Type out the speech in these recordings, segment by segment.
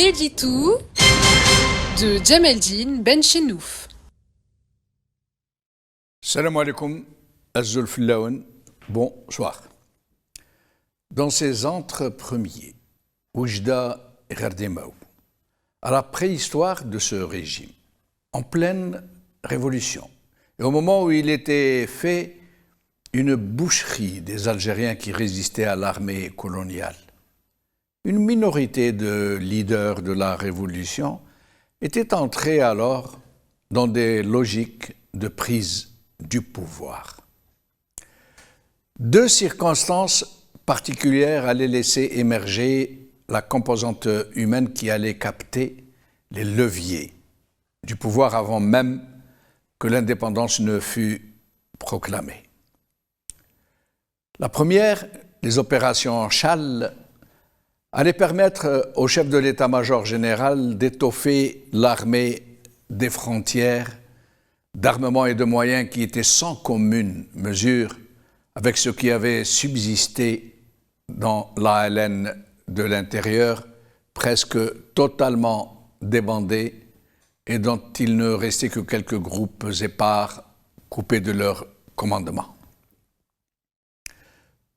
L'édito de Djameldine Benchenouf. Salam alaikum, Azul Fillaoun, bonsoir. Dans ses antres premiers, Oujda et Gardemaou, à la préhistoire de ce régime, en pleine révolution, et au moment où il était fait une boucherie des Algériens qui résistaient à l'armée coloniale, une minorité de leaders de la révolution était entrée alors dans des logiques de prise du pouvoir. Deux circonstances particulières allaient laisser émerger la composante humaine qui allait capter les leviers du pouvoir avant même que l'indépendance ne fût proclamée. La première, les opérations Chal, allait permettre au chef de l'état-major général d'étoffer l'armée des frontières d'armement et de moyens qui étaient sans commune mesure avec ce qui avait subsisté dans l'ALN de l'intérieur, presque totalement débandé et dont il ne restait que quelques groupes épars coupés de leur commandement.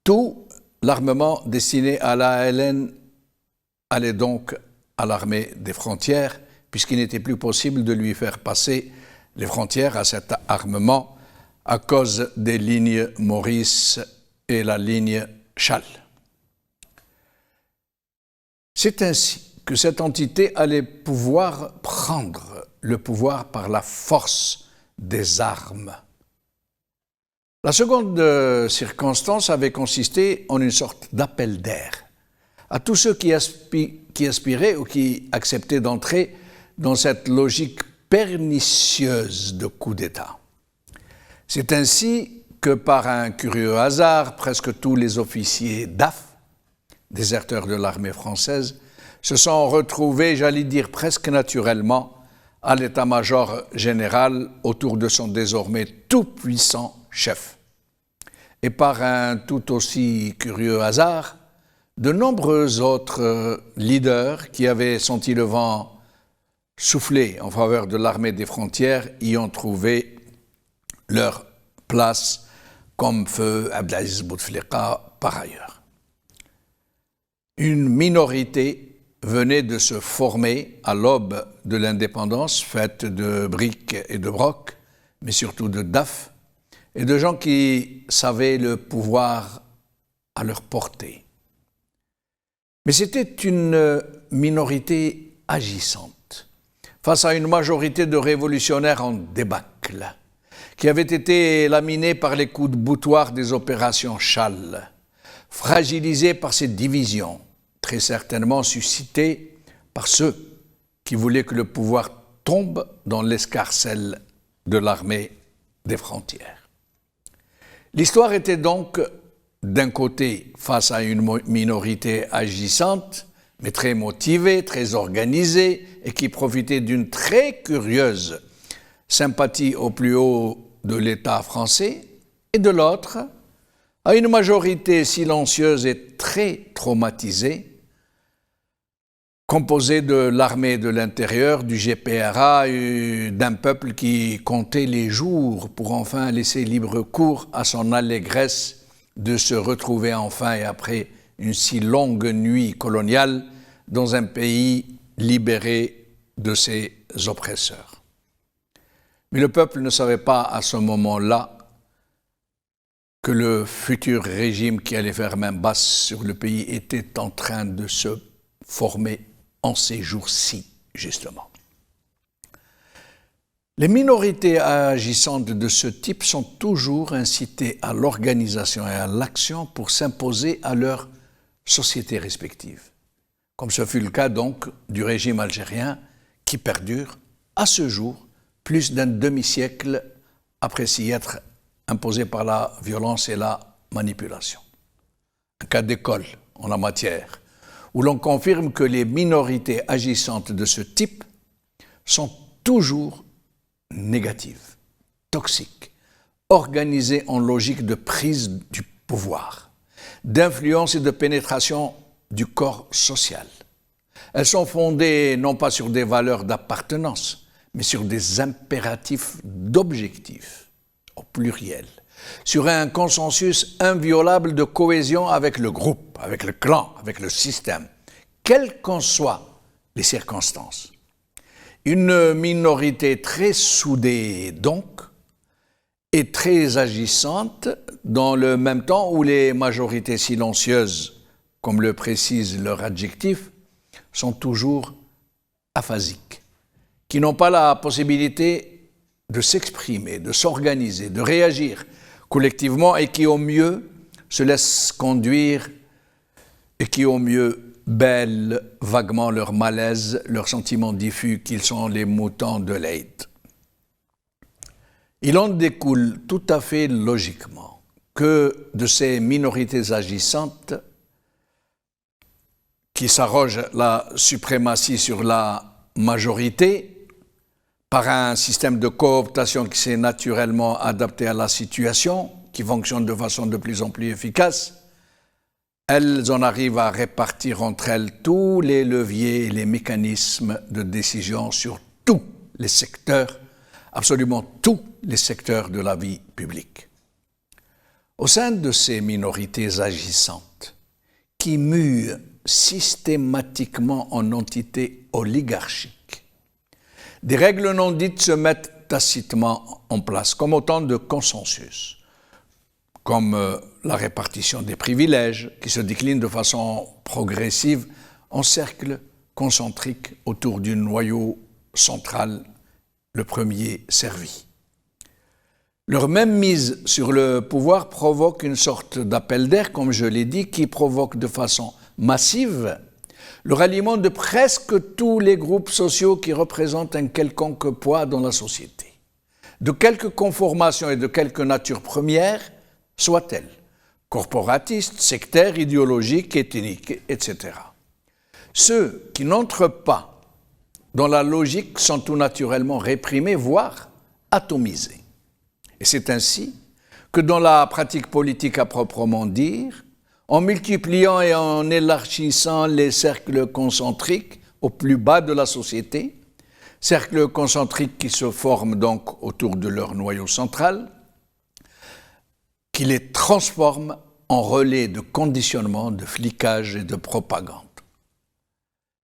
Tout l'armement destiné à l'ALN allait donc à l'armée des frontières, puisqu'il n'était plus possible de lui faire passer les frontières à cet armement à cause des lignes Maurice et la ligne Chal. C'est ainsi que cette entité allait pouvoir prendre le pouvoir par la force des armes. La seconde circonstance avait consisté en une sorte d'appel d'air à tous ceux qui aspiraient ou qui acceptaient d'entrer dans cette logique pernicieuse de coup d'État. C'est ainsi que, par un curieux hasard, presque tous les officiers DAF, déserteurs de l'armée française, se sont retrouvés, j'allais dire presque naturellement, à l'état-major général autour de son désormais tout-puissant chef. Et par un tout aussi curieux hasard, de nombreux autres leaders qui avaient senti le vent souffler en faveur de l'armée des frontières y ont trouvé leur place, comme feu Abdelaziz Bouteflika par ailleurs. Une minorité venait de se former à l'aube de l'indépendance, faite de briques et de brocs, mais surtout de DAF, et de gens qui savaient le pouvoir à leur portée. Mais c'était une minorité agissante face à une majorité de révolutionnaires en débâcle qui avaient été laminés par les coups de boutoir des opérations Chal, fragilisés par ces divisions, très certainement suscitées par ceux qui voulaient que le pouvoir tombe dans l'escarcelle de l'armée des frontières. L'histoire était donc d'un côté face à une minorité agissante, mais très motivée, très organisée et qui profitait d'une très curieuse sympathie au plus haut de l'État français, et de l'autre, à une majorité silencieuse et très traumatisée, composée de l'armée de l'intérieur, du GPRA et d'un peuple qui comptait les jours pour enfin laisser libre cours à son allégresse de se retrouver enfin et après une si longue nuit coloniale dans un pays libéré de ses oppresseurs. Mais le peuple ne savait pas à ce moment-là que le futur régime qui allait faire main basse sur le pays était en train de se former en ces jours-ci, justement. Les minorités agissantes de ce type sont toujours incitées à l'organisation et à l'action pour s'imposer à leurs sociétés respectives, comme ce fut le cas donc du régime algérien qui perdure à ce jour plus d'un demi-siècle après s'y être imposé par la violence et la manipulation. Un cas d'école en la matière, où l'on confirme que les minorités agissantes de ce type sont toujours négatives, toxiques, organisées en logique de prise du pouvoir, d'influence et de pénétration du corps social. Elles sont fondées non pas sur des valeurs d'appartenance, mais sur des impératifs d'objectifs, au pluriel, sur un consensus inviolable de cohésion avec le groupe, avec le clan, avec le système, quelles qu'en soient les circonstances. Une minorité très soudée, donc, et très agissante, dans le même temps où les majorités silencieuses, comme le précise leur adjectif, sont toujours aphasiques, qui n'ont pas la possibilité de s'exprimer, de s'organiser, de réagir collectivement et qui au mieux se laissent conduire et qui au mieux bêlent vaguement leur malaise, leur sentiment diffus qu'ils sont les moutons de Leyde. Il en découle tout à fait logiquement que de ces minorités agissantes qui s'arrogent la suprématie sur la majorité par un système de cooptation qui s'est naturellement adapté à la situation, qui fonctionne de façon de plus en plus efficace, elles en arrivent à répartir entre elles tous les leviers et les mécanismes de décision sur tous les secteurs, absolument tous les secteurs de la vie publique. Au sein de ces minorités agissantes, qui muent systématiquement en entités oligarchiques, des règles non dites se mettent tacitement en place, comme autant de consensus, comme la répartition des privilèges, qui se décline de façon progressive en cercles concentriques autour du noyau central, le premier servi. Leur même mise sur le pouvoir provoque une sorte d'appel d'air, comme je l'ai dit, qui provoque de façon massive le ralliement de presque tous les groupes sociaux qui représentent un quelconque poids dans la société, de quelque conformation et de quelque nature première soit-elle, corporatistes, sectaires, idéologiques, ethniques, etc. Ceux qui n'entrent pas dans la logique sont tout naturellement réprimés, voire atomisés. Et c'est ainsi que dans la pratique politique à proprement dire, en multipliant et en élargissant les cercles concentriques au plus bas de la société, cercles concentriques qui se forment donc autour de leur noyau central, qui les transforment en relais de conditionnement, de flicage et de propagande.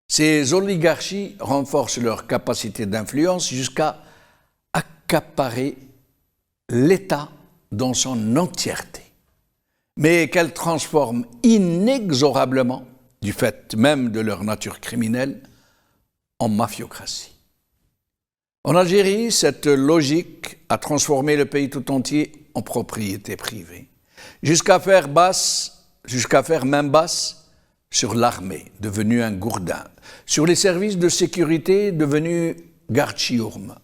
Ces oligarchies renforcent leur capacité d'influence jusqu'à accaparer l'État dans son entièreté, mais qu'elles transforment inexorablement, du fait même de leur nature criminelle, en mafiocratie. En Algérie, cette logique a transformé le pays tout entier en propriété privée, jusqu'à faire même basse sur l'armée, devenue un gourdin, sur les services de sécurité, devenus garde-chiourme,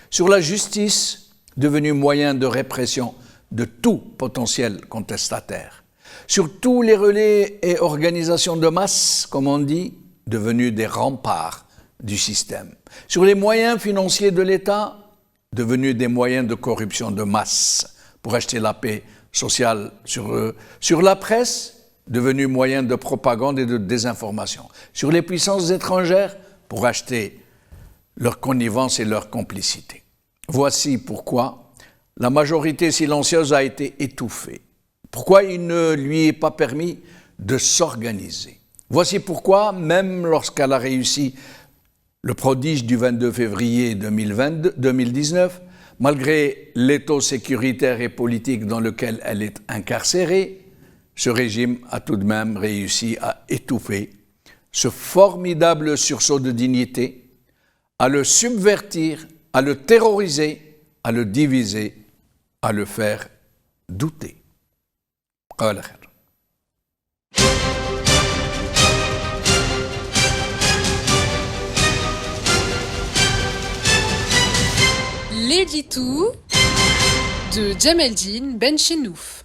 sur la justice, devenue moyen de répression de tout potentiel contestataire, sur tous les relais et organisations de masse, comme on dit, devenus des remparts du système, sur les moyens financiers de l'État, devenus des moyens de corruption de masse pour acheter la paix sociale, sur la presse, devenue moyen de propagande et de désinformation, sur les puissances étrangères pour acheter leur connivence et leur complicité. Voici pourquoi la majorité silencieuse a été étouffée, pourquoi il ne lui est pas permis de s'organiser. Voici pourquoi, même lorsqu'elle a réussi le prodige du 22 février 2019, malgré l'étau sécuritaire et politique dans lequel elle est incarcérée, ce régime a tout de même réussi à étouffer ce formidable sursaut de dignité, à le subvertir, à le terroriser, à le diviser, à le faire douter. L'édito de Djemeldine Benchenouf.